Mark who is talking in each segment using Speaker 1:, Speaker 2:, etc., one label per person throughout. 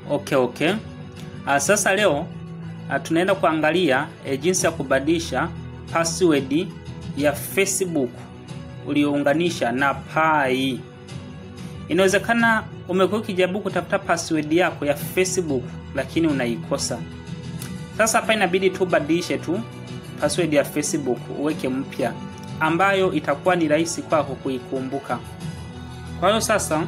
Speaker 1: Okay. Sasa leo tunaenda kuangalia jinsi ya kubadilisha password ya Facebook uliounganisha na Pi. Inawezekana umekuwa ukijaribu kutafuta password yako ya Facebook lakini unaikosa. Sasa hapa inabidi tu badilishe tu password ya Facebook, uweke mpya ambayo itakuwa ni rahisi kwako kuikumbuka. Kwa hiyo sasa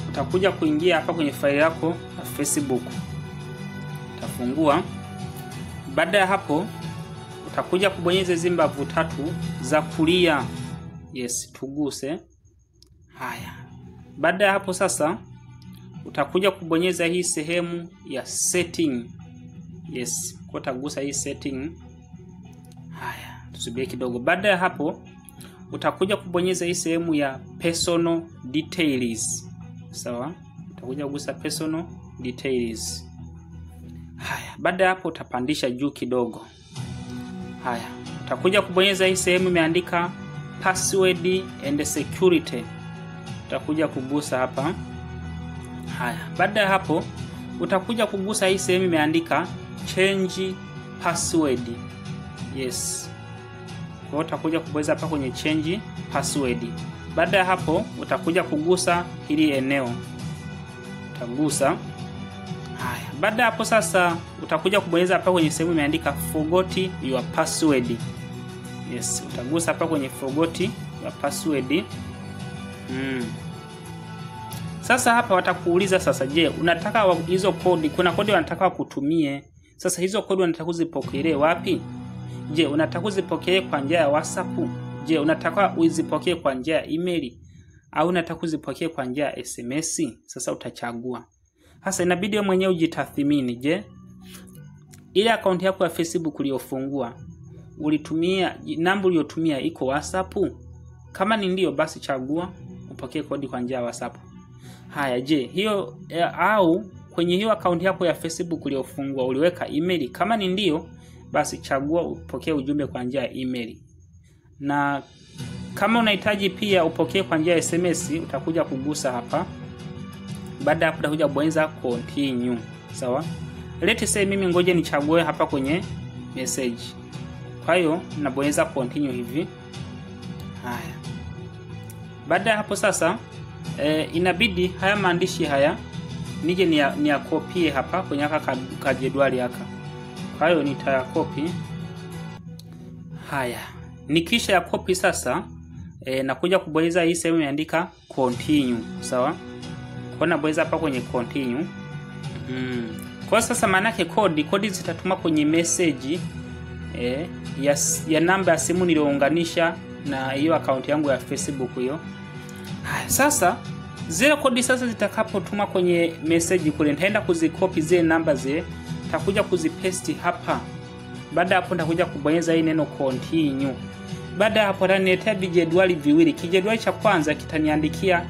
Speaker 1: utakuja kuingia hapa kwenye faili yako ya Facebook. Utafungua. Baada ya hapo utakuja kubonyeza zimbavu tatu za kulia. Yes, tuguse. Haya. Baada ya hapo sasa utakuja kubonyeza hii sehemu ya setting. Yes, kwa utagusa hii setting. Haya, tusubiri kidogo. Baada ya hapo utakuja kubonyeza hii sehemu ya personal details. Sawa? Utakuja kugusa personal details. Haya, baada ya hapo utapandisha juu kidogo. Haya, utakuja kubonyeza hii sehemu imeandika password and security. Utakuja kugusa hapa. Haya, baada ya hapo utakuja kugusa hii sehemu imeandika change password. Yes. Kwa utakuja kubonyeza hapa kwenye change password. Baada ya hapo utakuja kugusa hili eneo. Utagusa. Haya, baada ya hapo sasa utakuja kubonyeza hapa kwenye sehemu imeandika forgot your password. Yes, utagusa hapa kwenye forgot your password. Sasa hapa watakuuliza sasa, je, unataka hizo kodi, kuna kodi wanataka wakutumie. Sasa hizo kodi wanataka kuzipokelee wapi? Je, unataka kuzipokelee kwa njia ya WhatsApp? Je, unataka uzipokee kwa njia ya email? Au unataka kuzipokea kwa njia ya SMS? Sasa utachagua. Sasa inabidi wewe mwenyewe ujitathmini. Je, ile account yako ya Facebook uliyofungua ulitumia namba uliyotumia iko WhatsApp? Kama ni ndio, basi chagua upokee kodi kwa njia ya WhatsApp. Haya, je, hiyo au kwenye hiyo account yako ya Facebook uliyofungua uliweka email? Kama ni ndio, basi chagua upokee ujumbe kwa njia ya email. Na kama unahitaji pia upokee kwa njia ya SMS, utakuja kugusa hapa. Baada ya hapo utakuja kubonyeza continue. Sawa? Let's say mimi ngoje nichague hapa kwenye message. Kwa hiyo nabonyeza continue hivi. Haya. Baada ya hapo sasa inabidi haya maandishi haya nije ni ya copy hapa kwenye aka jedwali haka. Kwa hiyo nitayakopi. Haya. Nikisha ya copy sasa nakuja kubonyeza hii sehemu imeandika continue. Sawa? Kwa nabonyeza hapa kwenye continue. Kwa sasa maana yake kodi zitatuma kwenye message ya namba ya simu niliyounganisha na hiyo account yangu ya Facebook hiyo. Sasa zile kodi sasa zitakapotuma kwenye message kule, nitaenda kuzikopi zile namba zile, nitakuja kuzipaste hapa. Baada hapo nitakuja kubonyeza hii neno continue. Baada hapo ataniletea vijedwali viwili. Kijedwali cha kwanza kitaniandikia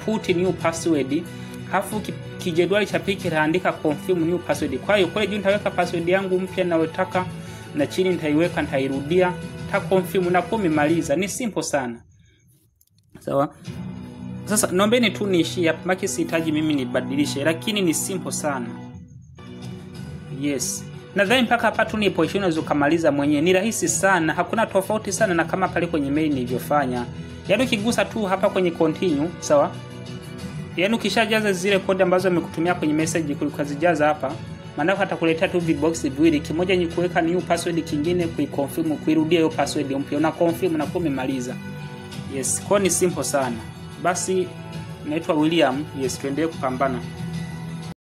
Speaker 1: put new password. Alafu kijedwali cha pili kitaandika confirm new password. Kwa hiyo kule juu nitaweka password yangu mpya ninayotaka, na chini nitaiweka, nitairudia, ta confirm na kumaliza. Ni simple sana. Sawa? Sasa naombeni tu niishie hapa, maki sihitaji mimi nibadilishe, lakini ni simple sana. Yes. Nadhani mpaka hapa tu nipo ishu unaweza kumaliza mwenyewe. Ni rahisi sana, hakuna tofauti sana na kama pale kwenye mail nilivyofanya. Yaani ukigusa tu hapa kwenye continue, sawa? Yaani ukishajaza zile kodi ambazo amekutumia kwenye message kuzijaza hapa, maana atakuletea tu vibox viwili, kimoja ni kuweka new password, kingine kuiconfirm, kuirudia hiyo password mpya. Una confirm na kumemaliza. Yes, kwa ni simple sana. Basi naitwa William. Yes, tuendelee kupambana.